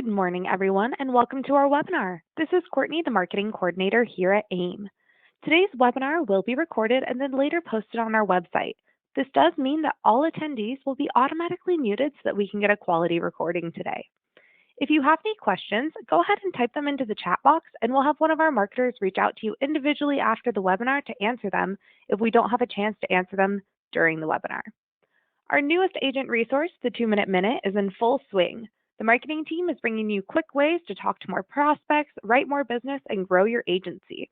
Good morning, everyone, and welcome to our webinar. This is Courtney, the Marketing Coordinator here at AIM. Today's webinar will be recorded and then later posted on our website. This does mean that all attendees will be automatically muted so that we can get a quality recording today. If you have any questions, go ahead and type them into the chat box, and we'll have one of our marketers reach out to you individually after the webinar to answer them if we don't have a chance to answer them during the webinar. Our newest agent resource, the 2-Minute Minute, is in full swing. The marketing team is bringing you quick ways to talk to more prospects, write more business, and grow your agency.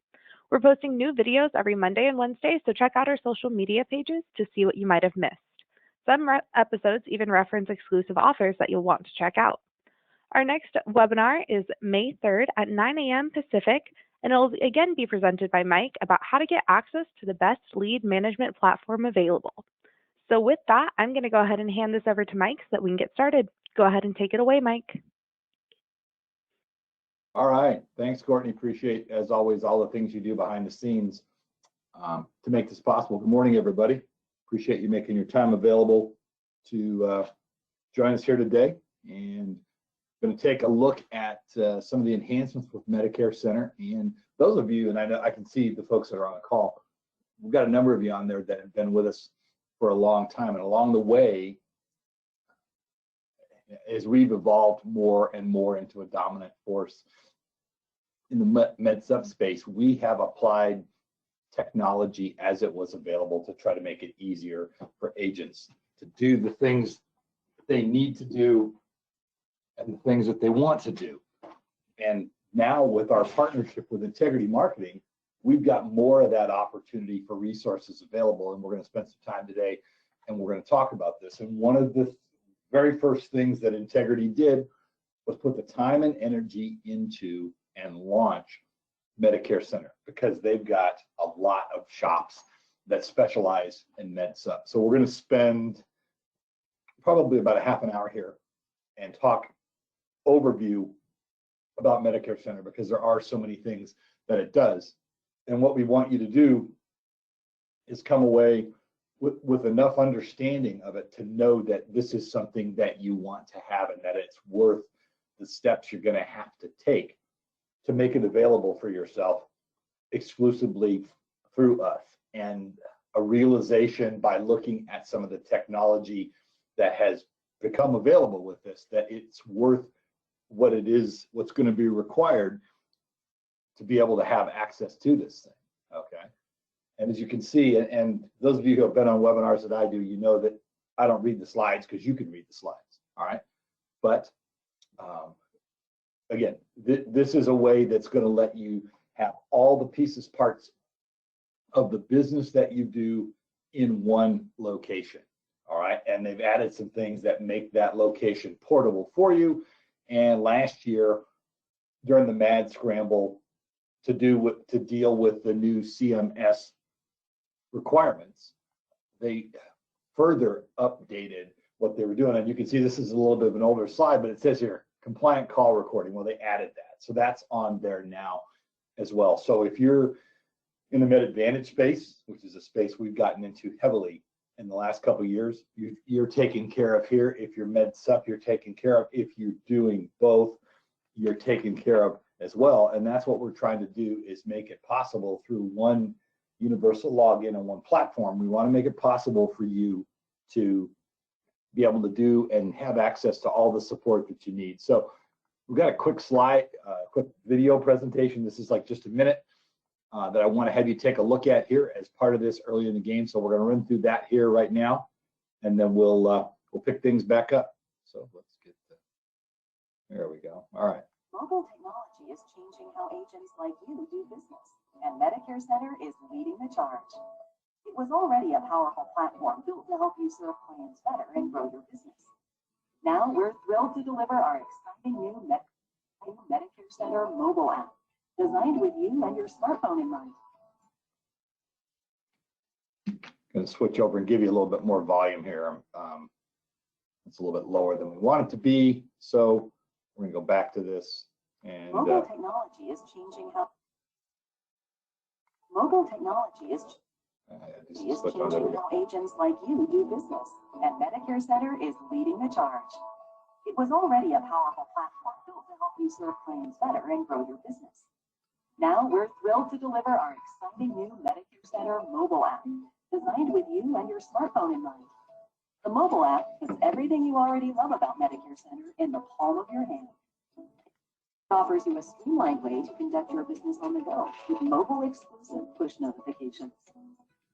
We're posting new videos every Monday and Wednesday, so check out our social media pages to see what you might have missed. Some episodes even reference exclusive offers that you'll want to check out. Our next webinar is May 3rd at 9 a.m. Pacific, and it'll again be presented by Mike about how to get access to the best lead management platform available. So with that, I'm going to go ahead and hand this over to Mike so that we can get started. Go ahead and take it away, Mike. All right. Thanks, Courtney. Appreciate, as always, all the things you do behind the scenes to make this possible. Good morning, everybody. Appreciate you making your time available to join us here today. And going to take a look at some of the enhancements with Medicare Center. And those of you, and I know I can see the folks that are on the call, we've got a number of you on there that have been with us for a long time. And along the way, as we've evolved more and more into a dominant force in the med sub space, we have applied technology as it was available to try to make it easier for agents to do the things they need to do and the things that they want to do. And now with our partnership with Integrity Marketing, we've got more of that opportunity for resources available. And we're going to spend some time today and we're going to talk about this. And one of the very first things that Integrity did was put the time and energy into and launch Medicare Center, because they've got a lot of shops that specialize in med sub. So we're going to spend probably about a half an hour here and talk overview about Medicare Center, because there are so many things that it does. And what we want you to do is come away with enough understanding of it to know that this is something that you want to have and that it's worth the steps you're going to have to take to make it available for yourself exclusively through us. And a realization by looking at some of the technology that has become available with this, that it's worth what it is, what's going to be required to be able to have access to this thing. Okay. And as you can see, and those of you who have been on webinars that I do, you know that I don't read the slides because you can read the slides, all right? But again, this is a way that's going to let you have all the pieces, parts of the business that you do in one location, all right? And they've added some things that make that location portable for you. And last year, during the mad scramble to deal with the new CMS requirements, they further updated what they were doing. And you can see this is a little bit of an older slide, but it says here, compliant call recording. Well, they added that. So that's on there now as well. So if you're in the Med Advantage space, which is a space we've gotten into heavily in the last couple of years, you're taken care of here. If you're Med Sup, you're taken care of. If you're doing both, you're taken care of as well. And that's what we're trying to do, is make it possible through one universal login on one platform. We want to make it possible for you to be able to do and have access to all the support that you need. So we've got a quick slide, quick video presentation. This is like just a minute that I want to have you take a look at here as part of this early in the game. So we're going to run through that here right now, and then we'll pick things back up. So let's get there we go. All right. Mobile technology is changing how agents like you do business, and Medicare Center is leading the charge. It was already a powerful platform built to help you serve clients better and grow your business. Now we're thrilled to deliver our exciting new Medicare Center mobile app, designed with you and your smartphone in mind. Going to switch over and give you a little bit more volume here. It's a little bit lower than we want it to be, so we're going to go back to this. And mobile technology is changing how changing how agents like you do business, and Medicare Center is leading the charge. It was already a powerful platform built to help you serve clients better and grow your business. Now we're thrilled to deliver our exciting new Medicare Center mobile app, designed with you and your smartphone in mind. The mobile app puts everything you already love about Medicare Center in the palm of your hand. It offers you a streamlined way to conduct your business on the go with mobile exclusive push notifications.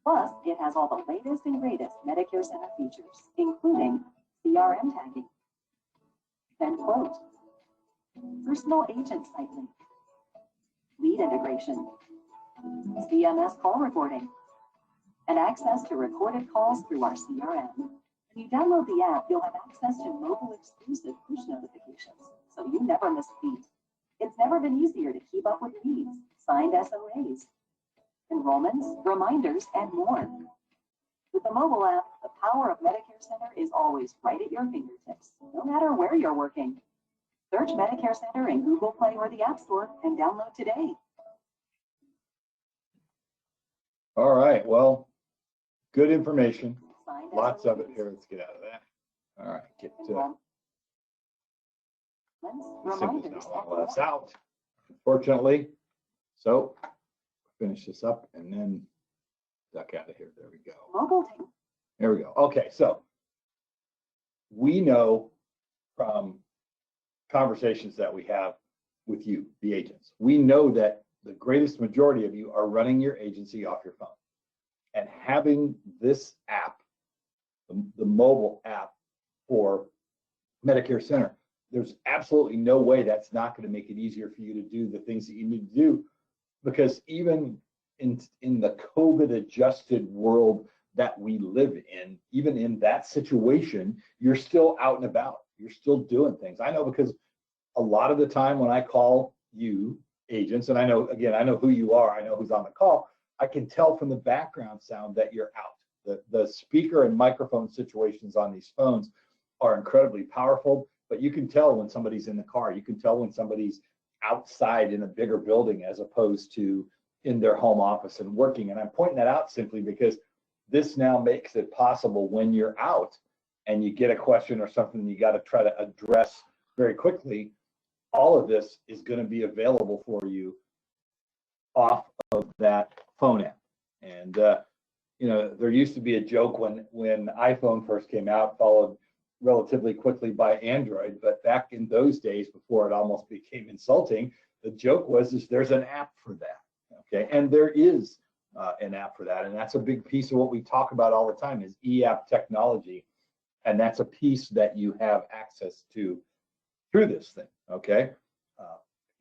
Plus, it has all the latest and greatest Medicare Center features, including CRM tagging, and quote, personal agent site link, lead integration, CMS call recording, and access to recorded calls through our CRM. When you download the app, you'll have access to mobile exclusive push notifications, so you never miss a beat. It's never been easier to keep up with leads, signed SOAs, enrollments, reminders, and more. With the mobile app, the power of Medicare Center is always right at your fingertips, no matter where you're working. Search Medicare Center in Google Play or the App Store and download today. All right, well, good information. Signed Lots of it SOAs, here. Let's get out of that. All right, get to enrollments, Simply reminders, not and want to let us more. out, unfortunately. So finish this up and then duck out of here. There we go. Mobile tech. There we go. Okay, so we know from conversations that we have with you, the agents, we know that the greatest majority of you are running your agency off your phone. And having this app, the mobile app for Medicare Center, there's absolutely no way that's not going to make it easier for you to do the things that you need to do, because even in the COVID adjusted world that we live in, even in that situation, you're still out and about. You're still doing things. I know, because a lot of the time when I call you agents, and I know, again, I know who you are, I know who's on the call, I can tell from the background sound that you're out. The speaker and microphone situations on these phones are incredibly powerful, but you can tell when somebody's in the car. You can tell when somebody's outside in a bigger building as opposed to in their home office and working. And I'm pointing that out simply because this now makes it possible when you're out and you get a question or something you got to try to address very quickly. All of this is going to be available for you off of that phone app. And you know, there used to be a joke when iPhone first came out, followed relatively quickly by Android. But back in those days, before it almost became insulting, the joke was, is there's an app for that. Okay, and there is an app for that, and that's a big piece of what we talk about all the time is eApp technology, and that's a piece that you have access to through this thing. Okay,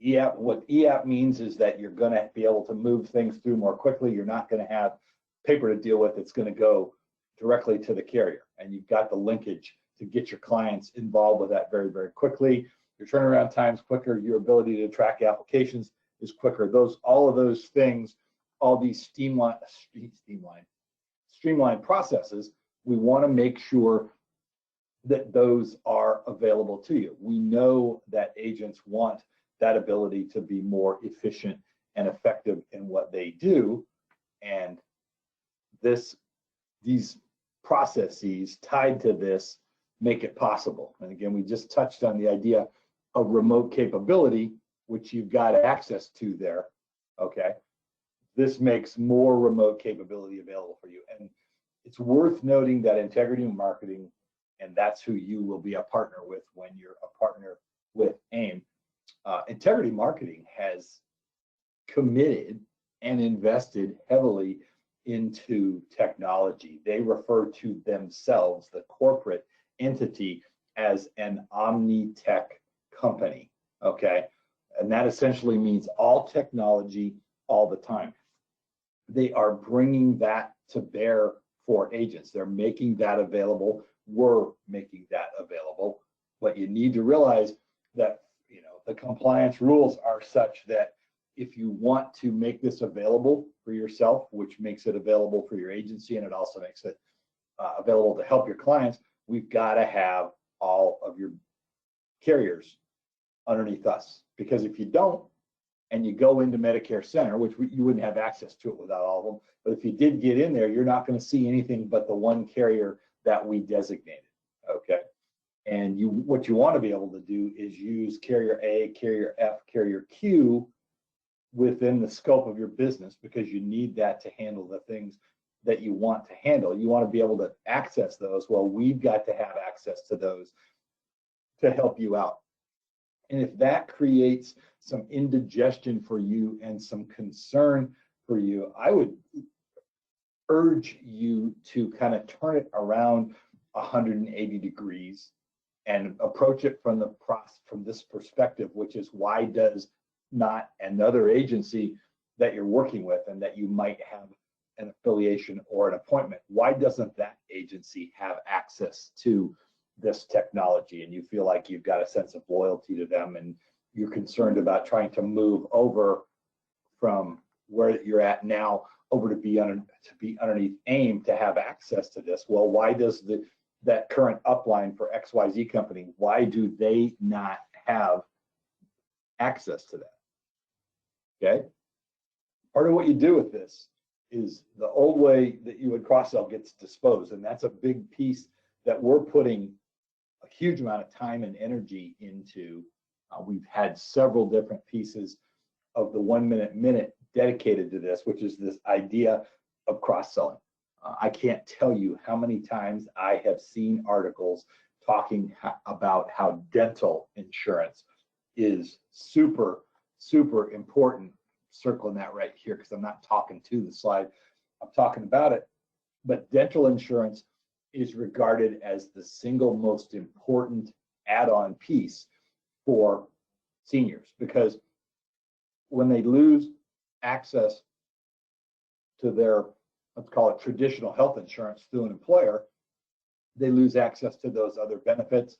eApp. What eApp means is that you're going to be able to move things through more quickly. You're not going to have paper to deal with. It's going to go directly to the carrier, and you've got the linkage to get your clients involved with that very, very quickly. Your turnaround time's quicker. Your ability to track applications is quicker. All of those things, all these streamlined processes, we want to make sure that those are available to you. We know that agents want that ability to be more efficient and effective in what they do, and these processes tied to this make it possible. And again, we just touched on the idea of remote capability, which you've got access to there. Okay, this makes more remote capability available for you. And it's worth noting that Integrity Marketing, and that's who you will be a partner with when you're a partner with AIM, Integrity Marketing has committed and invested heavily into technology. They refer to themselves, the corporate entity, as an omni-tech company. Okay, and that essentially means all technology all the time. They are bringing that to bear for agents. They're making that available. We're making that available. But you need to realize that, you know, the compliance rules are such that if you want to make this available for yourself, which makes it available for your agency, and it also makes it available to help your clients, we've got to have all of your carriers underneath us. Because if you don't, and you go into Medicare Center, which you wouldn't have access to it without all of them, but if you did get in there, you're not going to see anything but the one carrier that we designated. Okay, And what you want to be able to do is use carrier A, carrier F, carrier Q within the scope of your business, because you need that to handle the things that you want to handle. You want to be able to access those. Well, we've got to have access to those to help you out. And if that creates some indigestion for you and some concern for you, I would urge you to kind of turn it around 180 degrees and approach it from this perspective, which is, why does not another agency that you're working with and that you might have an affiliation or an appointment, why doesn't that agency have access to this technology? And you feel like you've got a sense of loyalty to them, and you're concerned about trying to move over from where you're at now over to be underneath AIM to have access to this. Well, why does that current upline for XYZ company, why do they not have access to that? Okay. Part of what you do with this is the old way that you would cross-sell gets disposed. And that's a big piece that we're putting a huge amount of time and energy into. We've had several different pieces of the 1 minute dedicated to this, which is this idea of cross-selling. I can't tell you how many times I have seen articles talking about how dental insurance is super, super important. Circling that right here, because I'm not talking to the slide, I'm talking about it. But dental insurance is regarded as the single most important add-on piece for seniors, because when they lose access to their, let's call it traditional health insurance through an employer, they lose access to those other benefits.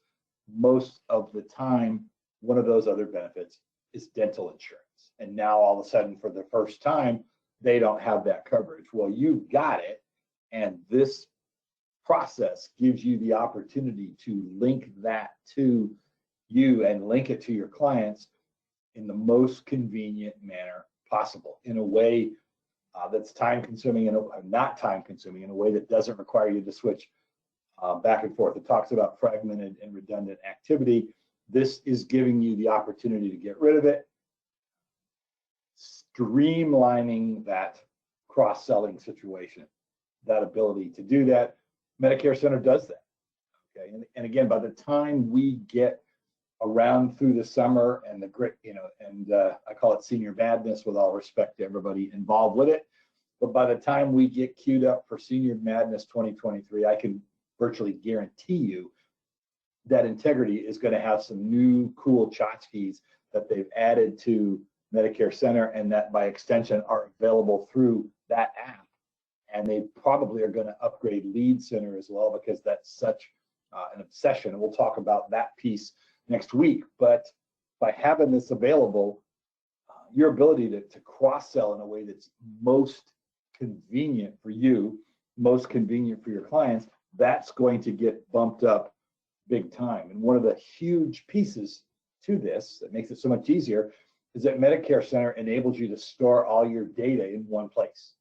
Most of the time, one of those other benefits is dental insurance. And now all of a sudden, for the first time, they don't have that coverage. Well, you've got it. And this process gives you the opportunity to link that to you and link it to your clients in the most convenient manner possible, in a way that's time consuming and not time consuming, in a way that doesn't require you to switch back and forth. It talks about fragmented and redundant activity. This is giving you the opportunity to get rid of it, streamlining that cross-selling situation, that ability to do that. Medicare Center does that. Okay, and again, by the time we get around through the summer and the great, I call it senior madness with all respect to everybody involved with it. But by the time we get queued up for Senior Madness 2023, I can virtually guarantee you that Integrity is going to have some new cool tchotchkes that they've added to Medicare Center, and that by extension are available through that app. And they probably are going to upgrade Lead Center as well, because that's such an obsession. And we'll talk about that piece next week. But by having this available, your ability to cross-sell in a way that's most convenient for you, most convenient for your clients, that's going to get bumped up big time. And one of the huge pieces to this that makes it so much easier is that Medicare Center enables you to store all your data in one place.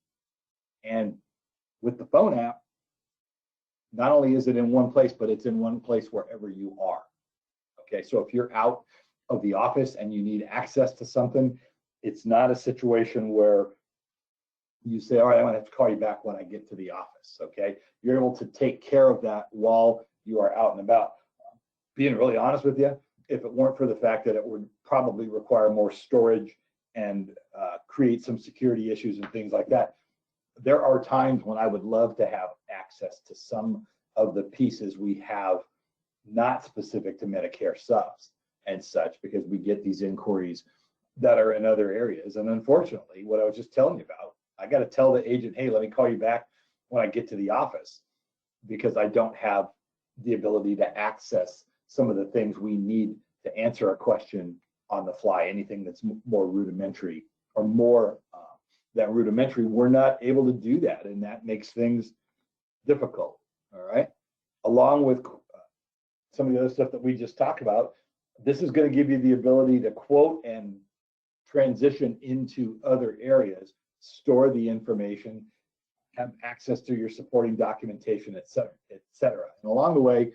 And with the phone app, not only is it in one place, but it's in one place wherever you are. Okay, so if you're out of the office and you need access to something, it's not a situation where you say, all right, I'm gonna have to call you back when I get to the office, okay? You're able to take care of that while you are out and about. Being really honest with you, if it weren't for the fact that it would probably require more storage and create some security issues and things like that, there are times when I would love to have access to some of the pieces we have not specific to Medicare subs and such, because we get these inquiries that are in other areas. And unfortunately, what I was just telling you about, I got to tell the agent, hey, let me call you back when I get to the office, because I don't have the ability to access some of the things we need to answer a question on the fly. Anything that's more rudimentary or more than rudimentary, we're not able to do that. And that makes things difficult, all right? Along with some of the other stuff that we just talked about, this is going to give you the ability to quote and transition into other areas, store the information, have access to your supporting documentation, et cetera, et cetera. And along the way,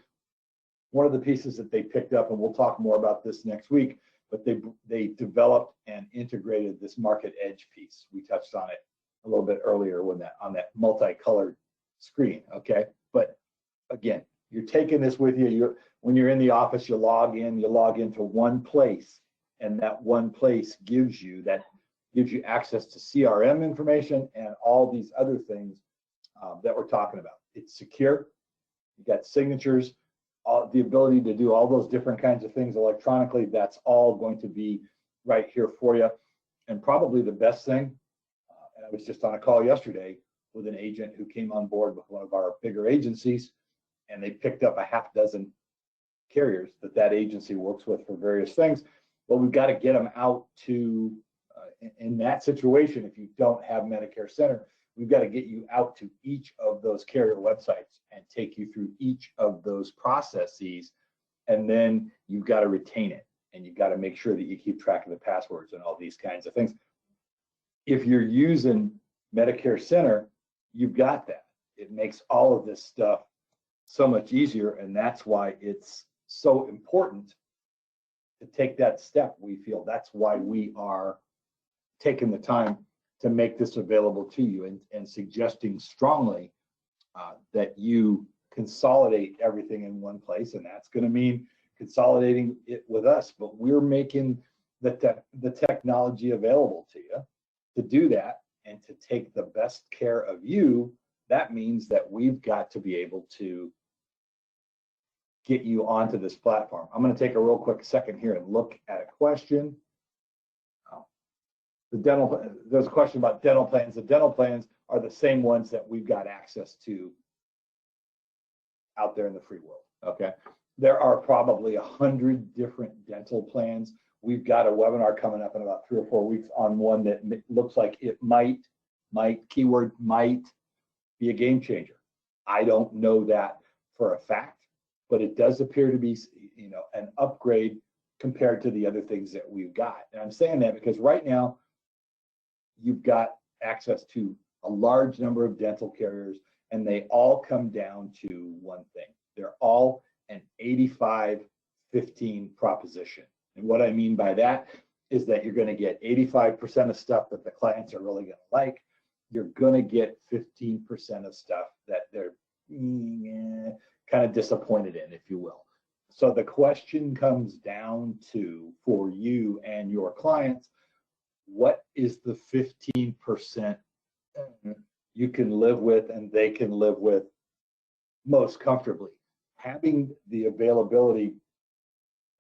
one of the pieces that they picked up, and we'll talk more about this next week, but they developed and integrated this market edge piece. We touched on it a little bit earlier when on that multicolored screen, okay? But again, you're taking this with you. When you're in the office, you log into one place, and that one place gives you access to CRM information and all these other things that we're talking about. It's secure. You got signatures, the ability to do all those different kinds of things electronically. That's all going to be right here for you. And probably the best thing, and I was just on a call yesterday with an agent who came on board with one of our bigger agencies, and they picked up a half dozen carriers that agency works with for various things. But we've got to get them out to, in that situation, if you don't have Medicare Center, we've got to get you out to each of those carrier websites and take you through each of those processes. And then you've got to retain it, and you've got to make sure that you keep track of the passwords and all these kinds of things. If you're using Medicare Center, you've got that. It makes all of this stuff so much easier, and that's why it's so important to take that step. We feel that's why we are taking the time to make this available to you, and suggesting strongly that you consolidate everything in one place. And that's going to mean consolidating it with us, but we're making the technology available to you to do that and to take the best care of you. That means that we've got to be able to get you onto this platform. I'm going to take a real quick second here and look at a question. There's a question about dental plans. The dental plans are the same ones that we've got access to out there in the free world, okay? There are probably 100 different dental plans. We've got a webinar coming up in about 3 or 4 weeks on one that looks like it might, keyword might, be a game changer. I don't know that for a fact, but it does appear to be, an upgrade compared to the other things that we've got. And I'm saying that because right now, you've got access to a large number of dental carriers, and they all come down to one thing. They're all an 85-15 proposition. And what I mean by that is that you're going to get 85% of stuff that the clients are really going to like. You're going to get 15% of stuff that they're kind of disappointed in, if you will. So the question comes down to, for you and your clients, what is the 15% you can live with and they can live with most comfortably? Having the availability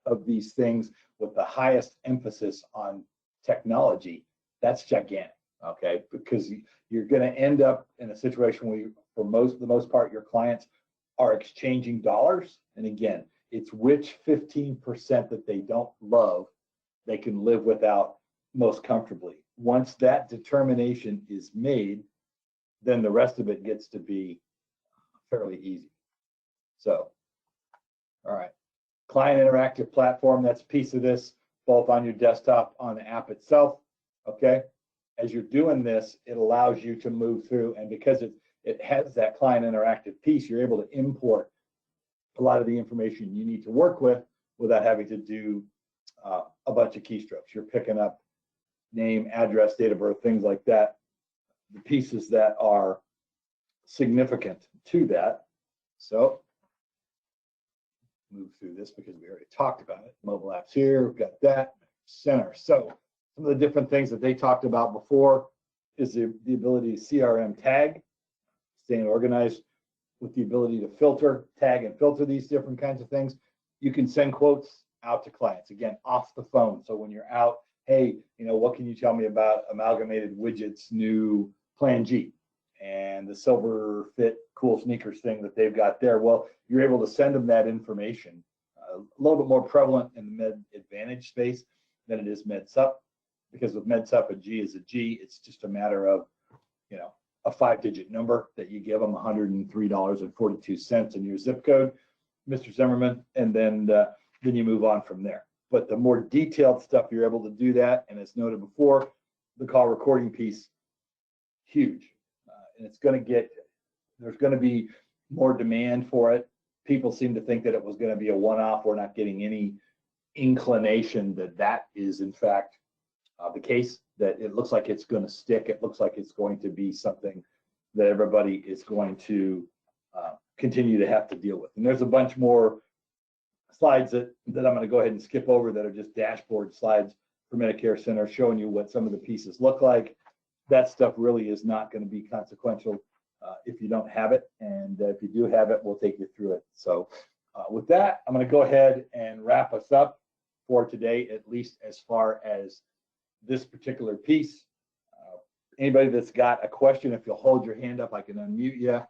of these things with the highest emphasis on technology, that's gigantic, okay? Because you're going to end up in a situation where, for the most part, your clients are exchanging dollars. And again, it's which 15% that they don't love, they can live without most comfortably. Once that determination is made, then the rest of it gets to be fairly easy. So, all right. Client interactive platform, that's a piece of this, both on your desktop, on the app itself, okay? As you're doing this, it allows you to move through, and because it has that client interactive piece, you're able to import a lot of the information you need to work with without having to do a bunch of keystrokes. You're picking up name, address, date of birth, things like that, the pieces that are significant to that. So move through this because we already talked about it. Mobile apps here, we've got that, center. So some of the different things that they talked about before is the ability to CRM tag, staying organized with the ability to filter, tag and filter these different kinds of things. You can send quotes out to clients, again, off the phone. So when you're out, hey, what can you tell me about Amalgamated Widget's new Plan G and the Silver Fit cool sneakers thing that they've got there? Well, you're able to send them that information. A little bit more prevalent in the Med Advantage space than it is MedSup, because with MedSup, a G is a G. It's just a matter of, a 5-digit number that you give them, $103.42 in your zip code, Mr. Zimmerman, and then you move on from there. But the more detailed stuff, you're able to do that. And as noted before, the call recording piece, huge. And there's going to be more demand for it. people seem to think that it was going to be a one-off. We're not getting any inclination that that is in fact the case, that it looks like it's going to stick. It looks like it's going to be something that everybody is going to continue to have to deal with. And there's a bunch more slides that I'm going to go ahead and skip over that are just dashboard slides for Medicare Center, showing you what some of the pieces look like. That stuff really is not going to be consequential if you don't have it. And if you do have it, we'll take you through it. So with that, I'm going to go ahead and wrap us up for today, at least as far as this particular piece. Anybody that's got a question, if you'll hold your hand up, I can unmute you.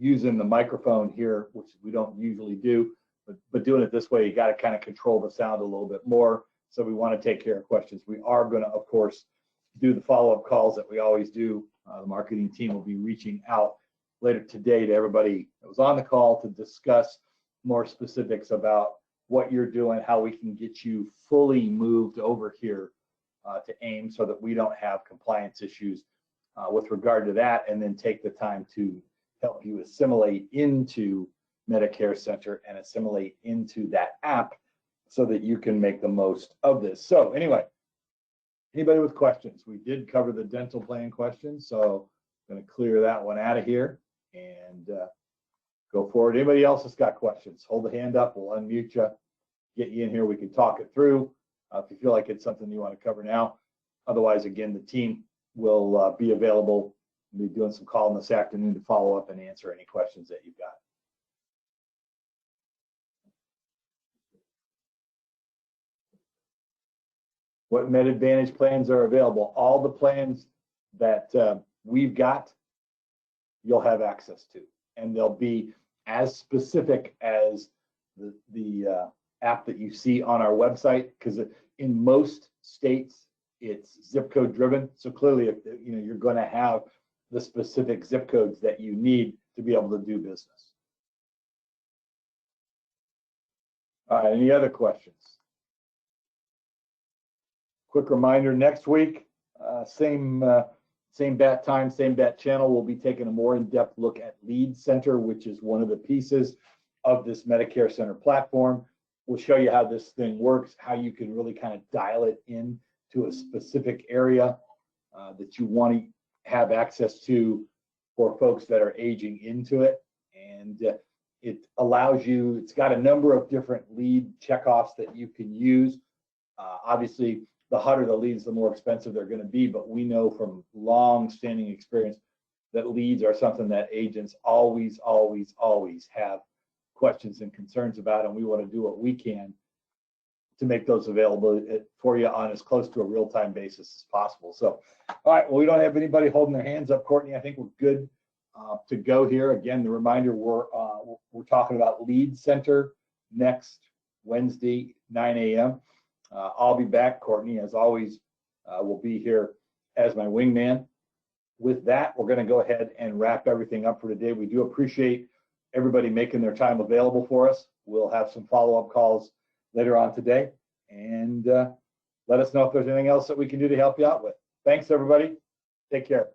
Using the microphone here, which we don't usually do, but doing it this way, you got to kind of control the sound a little bit more. So we want to take care of questions. We are going to, of course, do the follow-up calls that we always do. The marketing team will be reaching out later today to everybody that was on the call to discuss more specifics about what you're doing, how we can get you fully moved over here to AIM so that we don't have compliance issues with regard to that, and then take the time to help you assimilate into Medicare Center and assimilate into that app so that you can make the most of this. So anyway, anybody with questions? We did cover the dental plan question, so I'm going to clear that one out of here and go forward. Anybody else that's got questions, hold the hand up. We'll unmute you, get you in here. We can talk it through if you feel like it's something you want to cover now. Otherwise, again, the team will be available. We'll be doing some calling this afternoon to follow up and answer any questions that you've got. What MedAdvantage plans are available? All the plans that we've got, you'll have access to, and they'll be as specific as the app that you see on our website, because in most states it's zip code driven. So clearly, you're going to have the specific zip codes that you need to be able to do business. All right, any other questions? Quick reminder, next week, same bat time, same bat channel, we'll be taking a more in-depth look at Lead Center, which is one of the pieces of this Medicare Center platform. We'll show you how this thing works, how you can really kind of dial it in to a specific area that you want to have access to for folks that are aging into it. And it allows you, it's got a number of different lead checkoffs that you can use. Obviously, the hotter the leads, the more expensive they're going to be, but we know from long-standing experience that leads are something that agents always have questions and concerns about, and we want to do what we can to make those available for you on as close to a real-time basis as possible. So, all right, well, we don't have anybody holding their hands up, Courtney. I think we're good to go here. Again, the reminder, we're talking about Lead Center next Wednesday, 9 a.m. I'll be back. Courtney, as always, will be here as my wingman. With that, we're going to go ahead and wrap everything up for today. We do appreciate everybody making their time available for us. We'll have some follow-up calls later on today, and let us know if there's anything else that we can do to help you out with. Thanks, everybody. Take care.